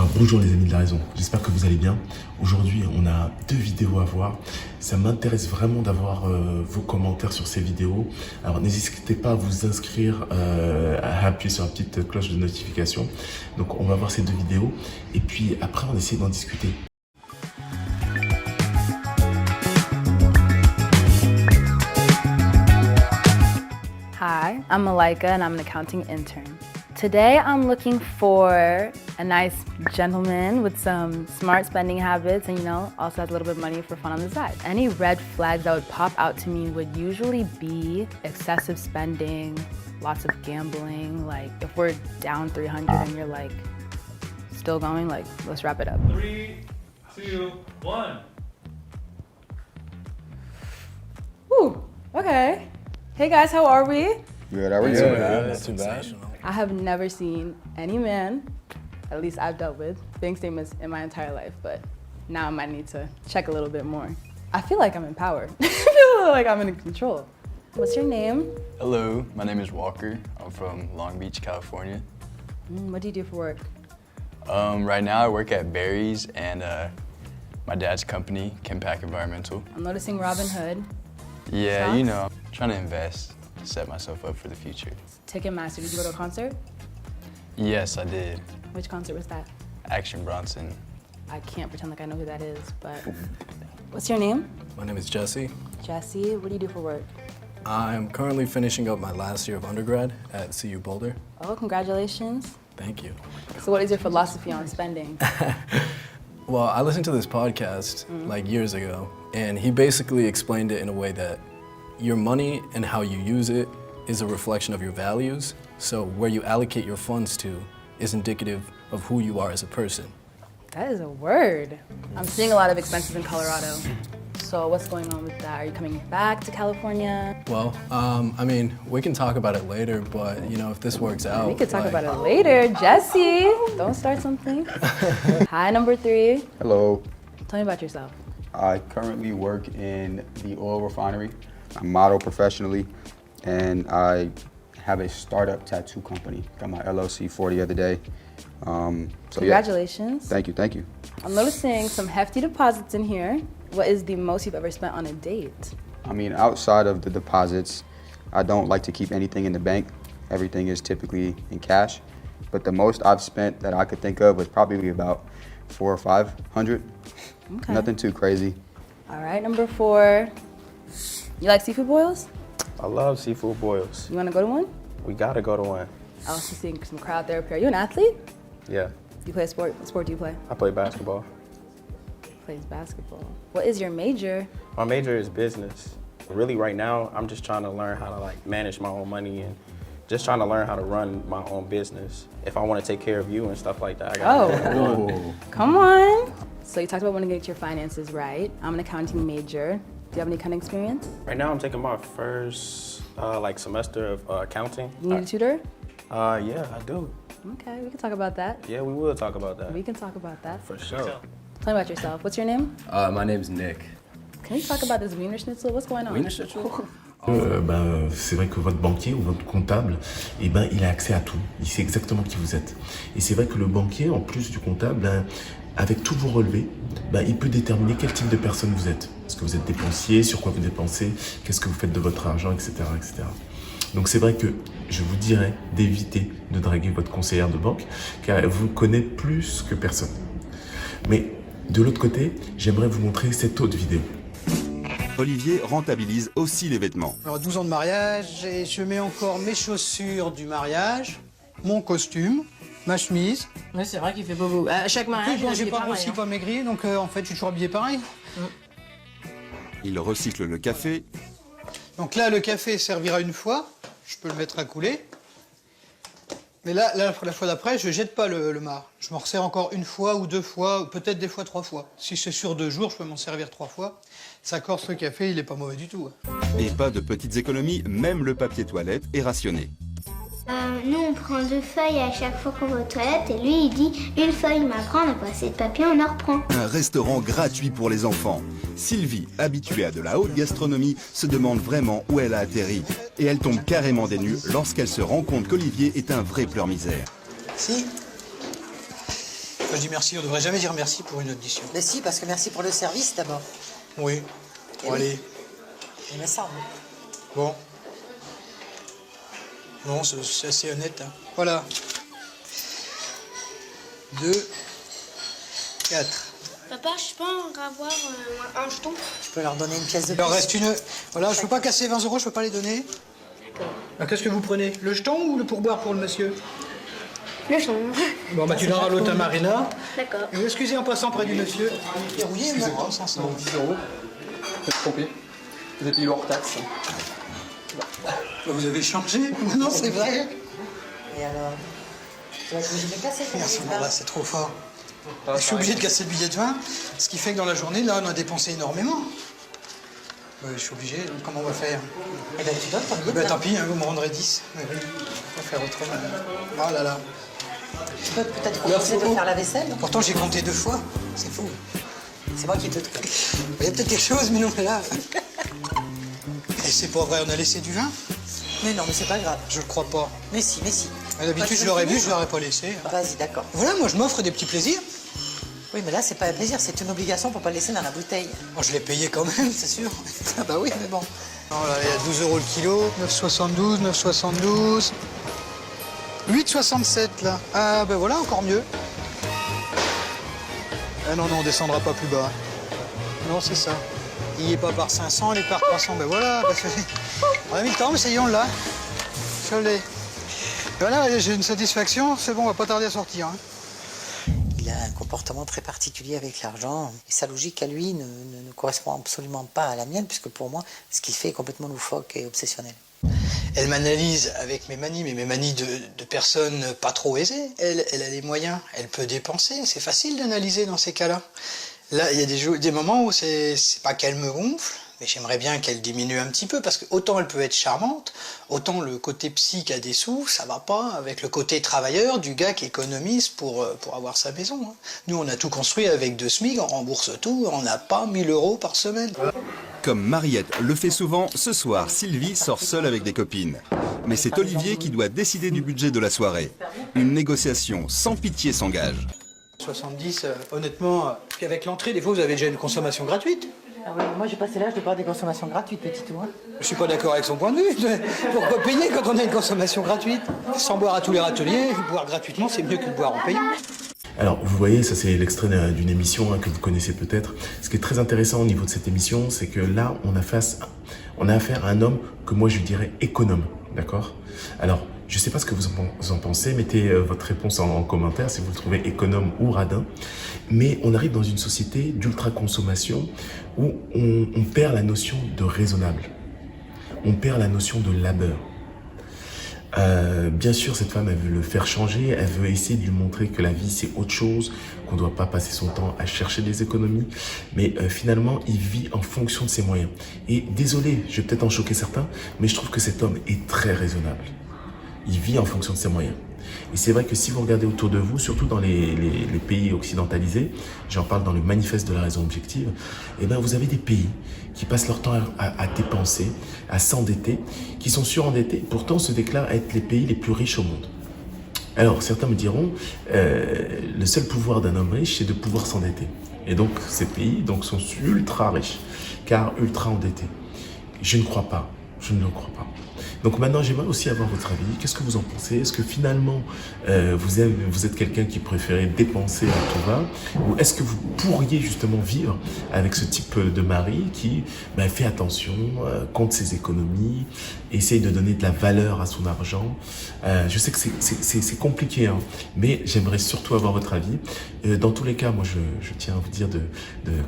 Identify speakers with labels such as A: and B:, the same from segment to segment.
A: Alors bonjour les amis de la raison, j'espère que vous allez bien. Aujourd'hui on a 2 vidéos à voir. Ça m'intéresse vraiment d'avoir vos commentaires sur ces vidéos. Alors n'hésitez pas à vous inscrire, à appuyer sur la petite cloche de notification. Donc on va voir ces 2 vidéos et puis après on essaie d'en discuter.
B: Hi, I'm Malika and I'm an accounting intern. Today I'm looking for a nice gentleman with some smart spending habits and also has a little bit of money for fun on the side. Any red flags that would pop out to me would usually be excessive spending, lots of gambling. Like if we're down 300 and you're like still going, like let's wrap it up.
C: 3, 2, 1.
B: Ooh, okay. Hey guys, how are we?
D: Good, how are you?
E: Not too bad.
B: I have never seen any man, at least I've dealt with, bank statements in my entire life, but now I might need to check a little bit more. I feel like I'm empowered. I feel like I'm in control. What's your name?
E: Hello, my name is Walker. I'm from Long Beach, California.
B: What do you do for work?
E: Right now I work at Barry's and my dad's company, Kimpack Environmental.
B: I'm noticing Robin Hood.
E: Yeah,
B: Stocks?
E: you know, trying to invest, set myself up for the future.
B: Ticketmaster, did you go to a concert?
E: Yes, I did.
B: Which concert was that?
E: Action Bronson.
B: I can't pretend like I know who that is, but what's your name?
F: My name is Jesse.
B: Jesse, what do you do for work?
F: I'm currently finishing up my last year of undergrad at CU Boulder.
B: Oh, congratulations.
F: Thank you.
B: So what is your philosophy on spending?
F: Well, I listened to this podcast like years ago, and he basically explained it in a way that your money and how you use it is a reflection of your values. So where you allocate your funds to is indicative of who you are as a person.
B: That is a word. I'm seeing a lot of expenses in Colorado. So what's going on with that? Are you coming back to California?
F: Well, I mean, we can talk about it later, but if this works out.
B: We could talk about it later. Jesse, don't start something. Hi, number 3.
D: Hello.
B: Tell me about yourself.
D: I currently work in the oil refinery. I model professionally, and I have a startup tattoo company. Got my LLC for the other day.
B: Congratulations.
D: Yeah. Thank you.
B: I'm noticing some hefty deposits in here. What is the most you've ever spent on a date?
D: I mean, outside of the deposits, I don't like to keep anything in the bank. Everything is typically in cash. But the most I've spent that I could think of was probably about 400 or 500.
B: Okay.
D: Nothing too crazy.
B: All right, number 4. You like seafood boils?
G: I love seafood boils.
B: You want to go to one?
G: We gotta go to one.
B: I was just seeing some crowd there. Are you an athlete?
G: Yeah,
B: You play a sport? What sport do you play?
G: I play basketball.
B: Plays basketball. What is your major?
G: My major is business. Really right now, I'm just trying to learn how to manage my own money and just trying to learn how to run my own business. If I want to take care of you and stuff like that, I gotta
B: Come on. So you talked about wanting to get your finances right. I'm an accounting major. Do you have any accounting experience?
G: Right now, I'm taking my first semester of accounting.
B: You need a tutor?
G: Yeah, I do.
B: Okay, we can talk about that.
G: Yeah, we will talk about that.
B: We can talk about that.
G: For sure.
B: Tell me about yourself. What's your name?
E: My name's Nick.
B: Can you talk about this Wiener Schnitzel? What's going on?
E: Wiener Schnitzel?
A: C'est vrai que votre banquier ou votre comptable, il a accès à tout. Il sait exactement qui vous êtes. Et c'est vrai que le banquier, en plus du comptable, avec tous vos relevés, il peut déterminer quel type de personne vous êtes. Est-ce que vous êtes dépensier, sur quoi vous dépensez, qu'est-ce que vous faites de votre argent, etc. etc. Donc c'est vrai que je vous dirais d'éviter de draguer votre conseillère de banque, car elle vous connaît plus que personne. Mais de l'autre côté, j'aimerais vous montrer cette autre vidéo.
H: Olivier rentabilise aussi les vêtements.
I: Alors 12 ans de mariage et je mets encore mes chaussures du mariage, mon costume, ma chemise.
J: Oui, c'est vrai qu'il fait beau. À chaque mariage,
I: Bon,
J: il
I: j'ai
J: est
I: pas
J: pareil,
I: grossi,
J: hein.
I: pas maigri, donc en fait je suis toujours habillé pareil.
H: Il recycle le café.
I: Donc là, le café servira une fois, je peux le mettre à couler. Mais là la fois d'après, je jette pas le marc. Je m'en resserre encore une fois ou 2 fois, ou peut-être des fois 3 fois. Si c'est sur 2 jours, je peux m'en servir 3 fois. Ça corse le café, il est pas mauvais du tout.
H: Et pas de petites économies, même le papier toilette est rationné.
K: Nous, on prend 2 feuilles à chaque fois qu'on va aux toilettes et lui, il dit une feuille, mais après, on n'a pas assez de papier, on en reprend.
H: Un restaurant gratuit pour les enfants. Sylvie, habituée à de la haute gastronomie, se demande vraiment où elle a atterri. Et elle tombe carrément des nues lorsqu'elle se rend compte qu'Olivier est un vrai pleur-misère.
I: Si. Quand je dis merci, on devrait jamais dire merci pour une audition.
J: Mais si, parce que merci pour le service d'abord.
I: Oui. Bon, allez.
J: Il me semble.
I: Bon. Non, c'est assez honnête. Hein. Voilà. 2, 4.
K: Papa, je peux en avoir un jeton?
J: Je peux leur donner une pièce de
I: Il en
J: plus.
I: reste une. Voilà, je peux pas casser 20 euros, je peux pas les donner. D'accord. Qu'est-ce que vous prenez? Le jeton ou le pourboire pour le monsieur?
K: Le jeton.
I: Bon, bah tu donneras l'autre à Marina.
K: D'accord.
I: Et vous excusez en passant près du monsieur. Verrouillé, moi. 500 euros.
L: 10 euros. Je me suis trompé. Vous avez payé hors taxe.
I: Vous avez changé? Non, c'est vrai.
J: Et alors? Tu vas être obligé de casser ton
I: Merci,
J: billet de
I: bon,
J: vin.
I: là, c'est trop fort. Je suis obligé de casser le billet de vin, ce qui fait que dans la journée, là, on a dépensé énormément. Je suis obligé, donc comment on va faire?
J: Eh ben, tu donnes ton billet de vin.
I: Tant pis, hein, vous me rendrez 10. Oui, on va faire autrement. Oh là là.
J: Tu peux peut-être commencer de faire la vaisselle.
I: Pourtant, j'ai compté 2 fois. C'est fou.
J: C'est moi qui te truc.
I: Il y a peut-être quelque chose, mais non, mais là... Et c'est pas vrai, on a laissé du vin?
J: Mais non, mais c'est pas grave.
I: Je le crois pas.
J: Mais si, mais si.
I: D'habitude, je l'aurais vu, je l'aurais pas laissé.
J: Vas-y, d'accord.
I: Voilà, moi, je m'offre des petits plaisirs.
J: Oui, mais là, c'est pas un plaisir, c'est une obligation pour pas le laisser dans la bouteille.
I: Bon, je l'ai payé quand même, c'est sûr. Ah bah oui, mais bon. Oh là, il y a 12 euros le kilo, 9,72, 9,72. 8,67 là. Ah ben voilà, encore mieux. Ah non, non, on descendra pas plus bas. Non, c'est ça. Il est pas par 500, il est par 300. Ben voilà, bah, on a mis le temps, mais ça y est, on l'a. Je l'ai. Voilà, j'ai une satisfaction, c'est bon, on va pas tarder à sortir. Hein.
J: Il a un comportement très particulier avec l'argent. Et sa logique à lui ne correspond absolument pas à la mienne, puisque pour moi, ce qu'il fait est complètement loufoque et obsessionnel.
I: Elle m'analyse avec mes manies, mais mes manies de personnes pas trop aisées. Elle a les moyens, elle peut dépenser. C'est facile d'analyser dans ces cas-là. Là, il y a des moments où c'est pas qu'elle me gonfle, mais j'aimerais bien qu'elle diminue un petit peu, parce que autant elle peut être charmante, autant le côté psy qui a des sous, ça va pas avec le côté travailleur du gars qui économise pour avoir sa maison. Hein. Nous, on a tout construit avec 2 SMIC, on rembourse tout, on n'a pas 1000 euros par semaine.
H: Comme Mariette le fait souvent, ce soir, Sylvie sort seule avec des copines. Mais c'est Olivier qui doit décider du budget de la soirée. Une négociation sans pitié s'engage.
I: 70, honnêtement, puis avec l'entrée, des fois, vous avez déjà une consommation gratuite.
J: Ah oui, moi j'ai passé l'âge de boire des consommations gratuites, petit tout. Hein.
I: Je suis pas d'accord avec son point de vue. Pourquoi payer quand on a une consommation gratuite? Sans boire à tous les râteliers, boire gratuitement, c'est mieux que de boire en payant.
A: Alors, vous voyez, ça c'est l'extrait d'une émission que vous connaissez peut-être. Ce qui est très intéressant au niveau de cette émission, c'est que là, on a affaire à un homme que moi je dirais économe, d'accord? Alors, je ne sais pas ce que vous en pensez, mettez votre réponse en commentaire si vous le trouvez économe ou radin. Mais on arrive dans une société d'ultra-consommation où on perd la notion de raisonnable. On perd la notion de labeur. Bien sûr, cette femme, elle veut le faire changer, elle veut essayer de lui montrer que la vie, c'est autre chose, qu'on ne doit pas passer son temps à chercher des économies. Mais finalement, il vit en fonction de ses moyens. Et désolé, je vais peut-être en choquer certains, mais je trouve que cet homme est très raisonnable. Il vit en fonction de ses moyens. Et c'est vrai que si vous regardez autour de vous, surtout dans les pays occidentalisés, j'en parle dans le manifeste de la raison objective, eh ben vous avez des pays qui passent leur temps à dépenser, à s'endetter, qui sont surendettés, pourtant se déclarent être les pays les plus riches au monde. Alors certains me diront, le seul pouvoir d'un homme riche, c'est de pouvoir s'endetter. Et donc ces pays sont ultra riches, car ultra endettés. Je ne crois pas, je ne le crois pas. Donc maintenant, j'aimerais aussi avoir votre avis. Qu'est-ce que vous en pensez? Est-ce que finalement, vous êtes quelqu'un qui préférait dépenser à tout va? Ou est-ce que vous pourriez justement vivre avec ce type de mari qui fait attention, compte ses économies, essaye de donner de la valeur à son argent? Je sais que c'est compliqué, hein, mais j'aimerais surtout avoir votre avis. Dans tous les cas, moi, je tiens à vous dire,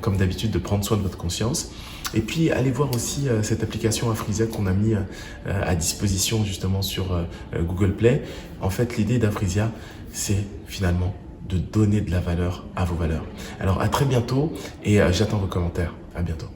A: comme d'habitude, de prendre soin de votre conscience. Et puis, allez voir aussi cette application Afrisia qu'on a mis à disposition justement sur Google Play. En fait, l'idée d'Afrisia, c'est finalement de donner de la valeur à vos valeurs. Alors, à très bientôt et j'attends vos commentaires. À bientôt.